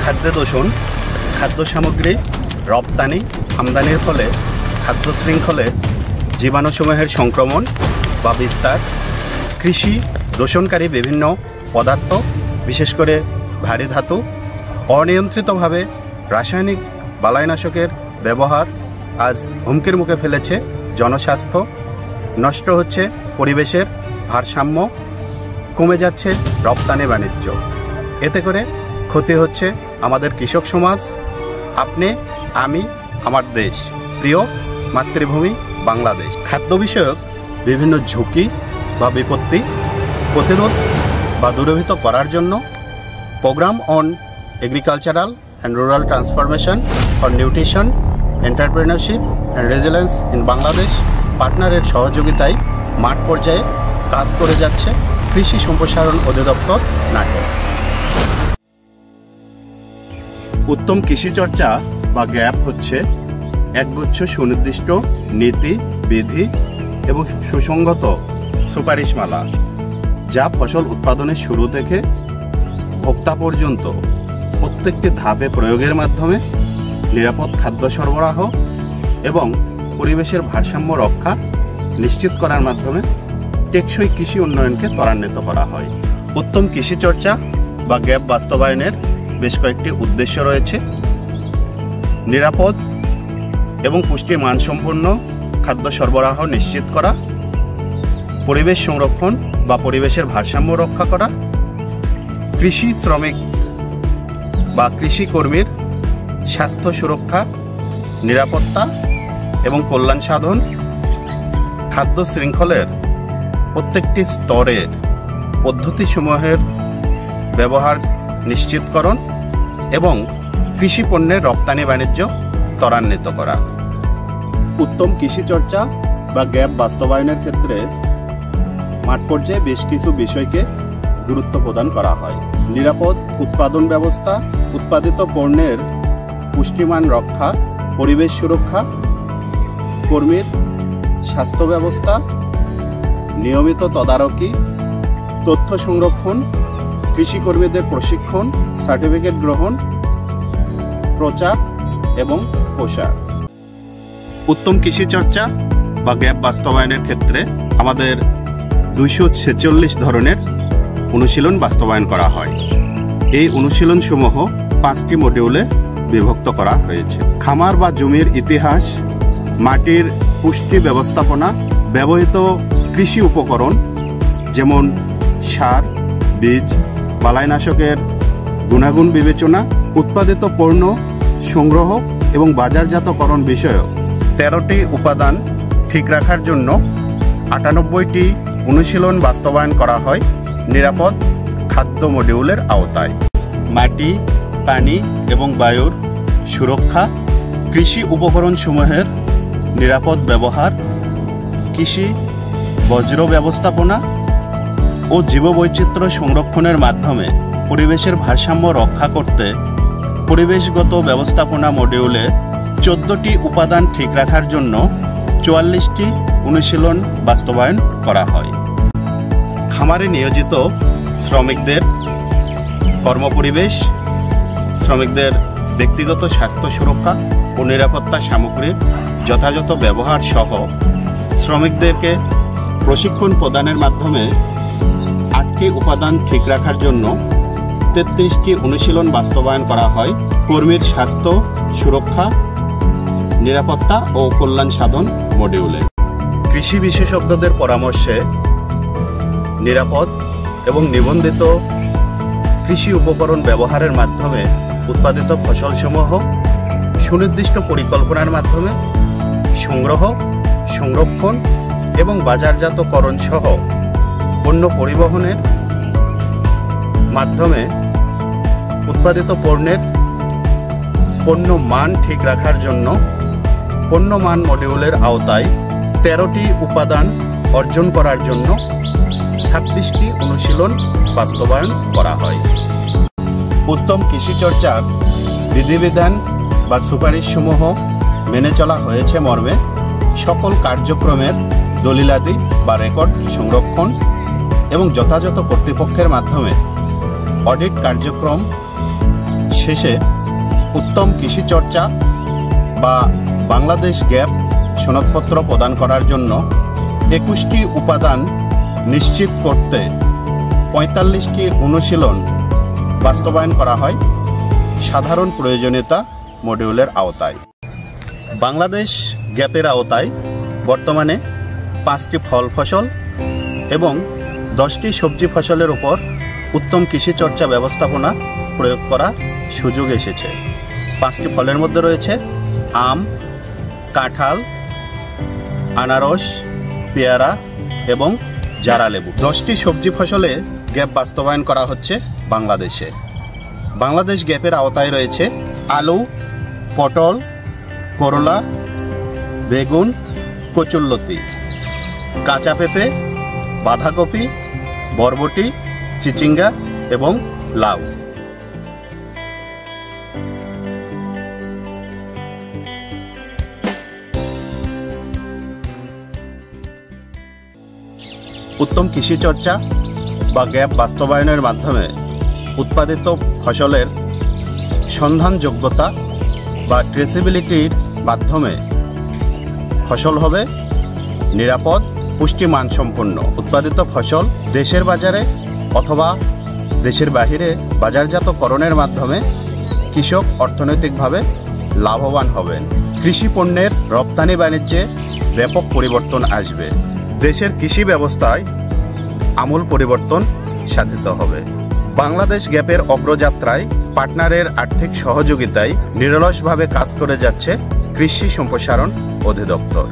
খাদ্য দূষণ, খাদ্য সামগ্রী রপ্তানি আমদানির ফলে খাদ্য শৃঙ্খলে জীবাণুসমূহের সংক্রমণ বা বিস্তার, কৃষি দূষণকারী বিভিন্ন পদার্থ বিশেষ করে ভারী ধাতু, অনিয়ন্ত্রিতভাবে রাসায়নিক বালাইনাশকের ব্যবহার আজ হুমকির মুখে ফেলেছে জনস্বাস্থ্য, নষ্ট হচ্ছে পরিবেশের ভারসাম্য, কমে যাচ্ছে রপ্তানি বাণিজ্য। এতে করে ক্ষতি হচ্ছে আমাদের কৃষক সমাজ, আপনি, আমি, আমার দেশ, প্রিয় মাতৃভূমি বাংলাদেশ। খাদ্য বিষয়ক বিভিন্ন ঝুঁকি বা বিপত্তি প্রতিরোধ বা দূরীভূত করার জন্য programme on agricultural and rural transformation for nutrition, entrepreneurship and resilience in Bangladesh পার্টনারের সহযোগিতায় মাঠ পর্যায়ে কাজ করে যাচ্ছে কৃষি সম্প্রসারণ অধিদপ্তর নাটোর। উত্তম কৃষি চর্চা বা গ্যাপ হচ্ছে একগুচ্ছ সুনির্দিষ্ট নীতি, বিধি এবং সুসংগত সুপারিশমালা, যা ফসল উৎপাদনের শুরু থেকে ভোক্তা পর্যন্ত প্রত্যেকটি ধাপে প্রয়োগের মাধ্যমে নিরাপদ খাদ্য সরবরাহ এবং পরিবেশের ভারসাম্য রক্ষা নিশ্চিত করার মাধ্যমে টেকসই কৃষি উন্নয়নকে ত্বরান্বিত করা হয়। উত্তম কৃষি চর্চা বা গ্যাপ বাস্তবায়নের বেশ কয়েকটি উদ্দেশ্য রয়েছে। নিরাপদ এবং পুষ্টি মানসম্পন্ন খাদ্য সরবরাহ নিশ্চিত করা, পরিবেশ সংরক্ষণ বা পরিবেশের ভারসাম্য রক্ষা করা, কৃষি শ্রমিক বা কৃষি কর্মীর স্বাস্থ্য সুরক্ষা, নিরাপত্তা এবং কল্যাণ সাধন, খাদ্য শৃঙ্খলের প্রত্যেকটি স্তরের পদ্ধতিসমূহের ব্যবহার নিশ্চিতকরণ এবং কৃষি পণ্যের রপ্তানি বাণিজ্য ত্বরান্বিত করা। উত্তম কৃষি চর্চা বা গ্যাপ বাস্তবায়নের ক্ষেত্রে মাঠ পর্যায়ে বেশ কিছু বিষয়কে গুরুত্ব প্রদান করা হয়। নিরাপদ উৎপাদন ব্যবস্থা, উৎপাদিত পণ্যের পুষ্টিমান রক্ষা, পরিবেশ সুরক্ষা, কর্মীর স্বাস্থ্য ব্যবস্থা, নিয়মিত তদারকি, তথ্য সংরক্ষণ, কৃষিকর্মীদের প্রশিক্ষণ, সার্টিফিকেট গ্রহণ, প্রচার এবং প্রসার। উত্তম কৃষি চর্চা বা গ্যাপ বাস্তবায়নের ক্ষেত্রে আমাদের 246 ধরনের অনুশীলন বাস্তবায়ন করা হয়। এই অনুশীলনসমূহ 5টি মডিউলে বিভক্ত করা হয়েছে। খামার বা জমির ইতিহাস, মাটির পুষ্টি ব্যবস্থাপনা, ব্যবহৃত কৃষি উপকরণ যেমন সার, বীজ, বালাইনাশকের গুণাগুণ বিবেচনা, উৎপাদিত পণ্য সংগ্রহ এবং বাজারজাতকরণ বিষয়ক 13টি উপাদান ঠিক রাখার জন্য 98টি অনুশীলন বাস্তবায়ন করা হয় নিরাপদ খাদ্য মডিউলের আওতায়। মাটি, পানি এবং বায়ুর সুরক্ষা, কৃষি উপকরণসমূহের নিরাপদ ব্যবহার, কৃষি বজ্র ব্যবস্থাপনা ও জীববৈচিত্র্য সংরক্ষণের মাধ্যমে পরিবেশের ভারসাম্য রক্ষা করতে পরিবেশগত ব্যবস্থাপনা মডিউলে 14টি উপাদান ঠিক রাখার জন্য 44টি অনুশীলন বাস্তবায়ন করা হয়। খামারে নিয়োজিত শ্রমিকদের কর্মপরিবেশ, শ্রমিকদের ব্যক্তিগত স্বাস্থ্য সুরক্ষা ও নিরাপত্তা সামগ্রীর যথাযথ ব্যবহার সহ শ্রমিকদেরকে প্রশিক্ষণ প্রদানের মাধ্যমে 8টি উপাদান ঠিক রাখার জন্য 33টি অনুশীলন বাস্তবায়ন করা হয়। কর্মীর স্বাস্থ্য সুরক্ষা, নিরাপত্তা ও কল্যাণ সাধন মডিউলে কৃষি বিশেষজ্ঞদের পরামর্শে নিরাপদ এবং নিবন্ধিত কৃষি উপকরণ ব্যবহারের মাধ্যমে উৎপাদিত ফসলসমূহ সুনির্দিষ্ট পরিকল্পনার মাধ্যমে সংগ্রহ, সংরক্ষণ এবং বাজারজাতকরণ সহ পণ্য পরিবহনের মাধ্যমে উৎপাদিত পণ্যের পণ্য মান ঠিক রাখার জন্য পণ্য মান মডিউলের আওতায় 13টি উপাদান অর্জন করার জন্য 26টি অনুশীলন বাস্তবায়ন করা হয়। উত্তম কৃষি চর্চার বিধিবিধান বা সুপারিশসমূহ মেনে চলা হয়েছে মর্মে সকল কার্যক্রমের দলিলাদি বা রেকর্ড সংরক্ষণ এবং যথাযথ কর্তৃপক্ষের মাধ্যমে অডিট কার্যক্রম শেষে উত্তম কৃষি চর্চা বা বাংলাদেশ গ্যাপ সনদপত্র প্রদান করার জন্য 21টি উপাদান নিশ্চিত করতে 45টি অনুশীলন বাস্তবায়ন করা হয় সাধারণ প্রয়োজনীয়তা মডিউলের আওতায়। বাংলাদেশ গ্যাপের আওতায় বর্তমানে 5টি ফল ফসল এবং 10টি সবজি ফসলের উপর উত্তম কৃষি চর্চা ব্যবস্থাপনা প্রয়োগ করার সুযোগ এসেছে। 5টি ফলের মধ্যে রয়েছে আম, কাঁঠাল, আনারস, পেয়ারা এবং জারা লেবু। 10টি সবজি ফসলে গ্যাপ বাস্তবায়ন করা হচ্ছে বাংলাদেশে। বাংলাদেশ গ্যাপের আওতায় রয়েছে আলু, পটল, করলা, বেগুন, কচুরলতি, কাঁচা পেঁপে, বাঁধাকপি, বরবটি, চিচিঙ্গা এবং লাউ। উত্তম কৃষি চর্চা বা গ্যাপ বাস্তবায়নের মাধ্যমে উৎপাদিত ফসলের সন্ধানযোগ্যতা বা ট্রেসেবিলিটির মাধ্যমে ফসল হবে নিরাপদ, পুষ্টিমানসম্পন্ন। উৎপাদিত ফসল দেশের বাজারে অথবা দেশের বাহিরে বাজারজাতকরণের মাধ্যমে কৃষক অর্থনৈতিকভাবে লাভবান হবেন। কৃষি পণ্যের রপ্তানি বাণিজ্যে ব্যাপক পরিবর্তন আসবে। দেশের কৃষি ব্যবস্থায় আমূল পরিবর্তন সাধিত হবে। বাংলাদেশ গ্যাপের অগ্রযাত্রায় পার্টনারের আর্থিক সহযোগিতায় নিরলসভাবে কাজ করে যাচ্ছে কৃষি সম্প্রসারণ অধিদপ্তর।